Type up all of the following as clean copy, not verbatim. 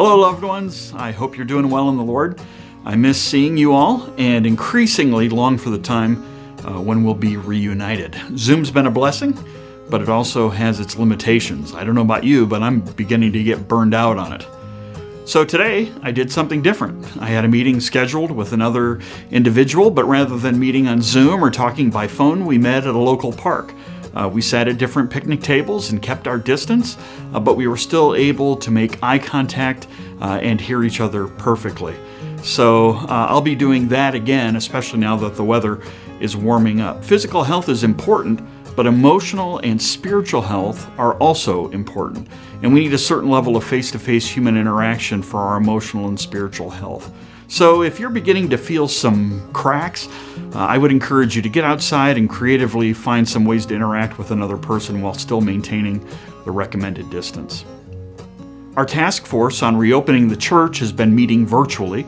Hello, loved ones. I hope you're doing well in the Lord. I miss seeing you all and increasingly long for the time when we'll be reunited. Zoom's been a blessing, but it also has its limitations. I don't know about you, but I'm beginning to get burned out on it. So today, I did something different. I had a meeting scheduled with another individual, but rather than meeting on Zoom or talking by phone, we met at a local park. We sat at different picnic tables and kept our distance, but we were still able to make eye contact and hear each other perfectly. So I'll be doing that again, especially now that the weather is warming up. Physical health is important, but emotional and spiritual health are also important. And we need a certain level of face-to-face human interaction for our emotional and spiritual health. So if you're beginning to feel some cracks, I would encourage you to get outside and creatively find some ways to interact with another person while still maintaining the recommended distance. Our task force on reopening the church has been meeting virtually.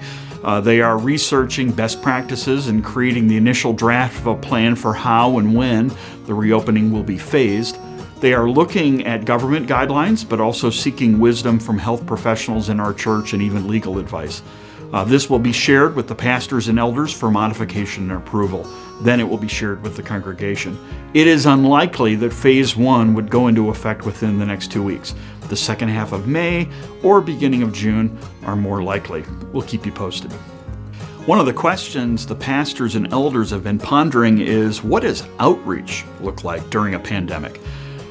They are researching best practices and creating the initial draft of a plan for how and when the reopening will be phased. They are looking at government guidelines, but also seeking wisdom from health professionals in our church and even legal advice. This will be shared with the pastors and elders for modification and approval. Then it will be shared with the congregation. It is unlikely that Phase 1 would go into effect within the next 2 weeks. The second half of May or beginning of June are more likely. We'll keep you posted. One of the questions the pastors and elders have been pondering is, what does outreach look like during a pandemic?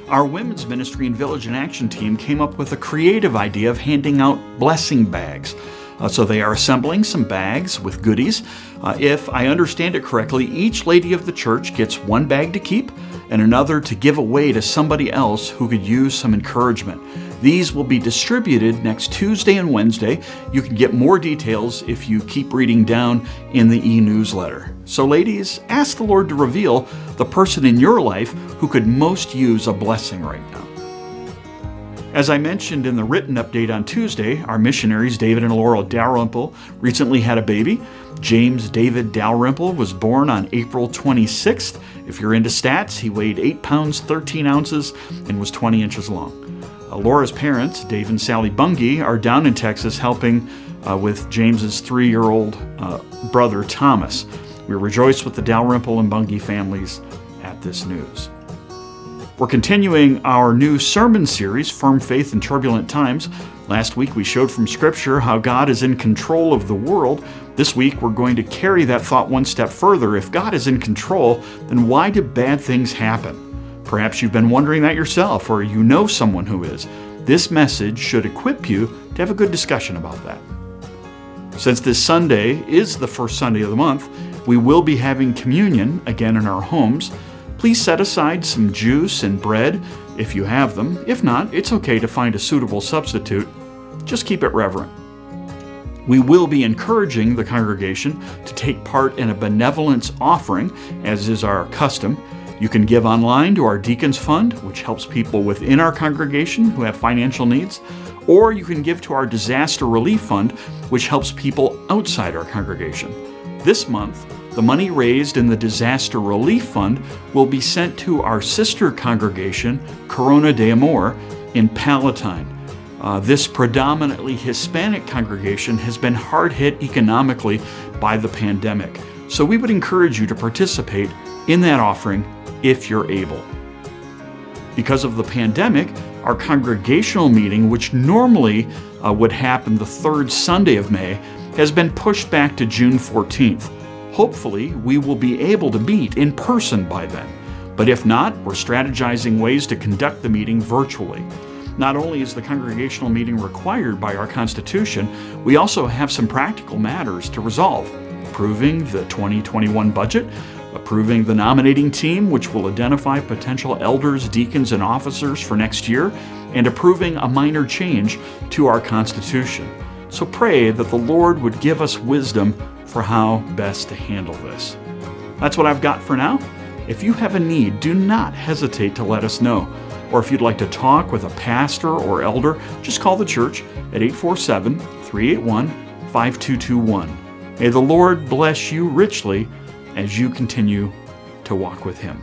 Our women's ministry and Village in Action team came up with a creative idea of handing out blessing bags. So they are assembling some bags with goodies. If I understand it correctly, each lady of the church gets one bag to keep and another to give away to somebody else who could use some encouragement. These will be distributed next Tuesday and Wednesday. You can get more details if you keep reading down in the e-newsletter. So ladies, ask the Lord to reveal the person in your life who could most use a blessing right now. As I mentioned in the written update on Tuesday, our missionaries, David and Laurel Dalrymple, recently had a baby. James David Dalrymple was born on April 26th. If you're into stats, he weighed 8 pounds, 13 ounces, and was 20 inches long. Laura's parents, Dave and Sally Bungie, are down in Texas helping with James's 3-year-old brother, Thomas. We rejoice with the Dalrymple and Bungie families at this news. We're continuing our new sermon series, Firm Faith in Turbulent Times. Last week we showed from Scripture how God is in control of the world. This week we're going to carry that thought one step further. If God is in control, then why do bad things happen? Perhaps you've been wondering that yourself, or you know someone who is. This message should equip you to have a good discussion about that. Since this Sunday is the first Sunday of the month, we will be having communion again in our homes. Please set aside some juice and bread if you have them. If not, it's okay to find a suitable substitute. Just keep it reverent. We will be encouraging the congregation to take part in a benevolence offering, as is our custom. You can give online to our Deacons Fund, which helps people within our congregation who have financial needs, or you can give to our Disaster Relief Fund, which helps people outside our congregation. This month, the money raised in the Disaster Relief Fund will be sent to our sister congregation, Corona de Amor, in Palatine. This predominantly Hispanic congregation has been hard hit economically by the pandemic. So we would encourage you to participate in that offering if you're able. Because of the pandemic, our congregational meeting, which normally would happen the third Sunday of May, has been pushed back to June 14th. Hopefully, we will be able to meet in person by then. But if not, we're strategizing ways to conduct the meeting virtually. Not only is the congregational meeting required by our Constitution, we also have some practical matters to resolve. Approving the 2021 budget, approving the nominating team, which will identify potential elders, deacons, and officers for next year, and approving a minor change to our Constitution. So pray that the Lord would give us wisdom for how best to handle this. That's what I've got for now. If you have a need, do not hesitate to let us know. Or if you'd like to talk with a pastor or elder, just call the church at 847-381-5221. May the Lord bless you richly as you continue to walk with Him.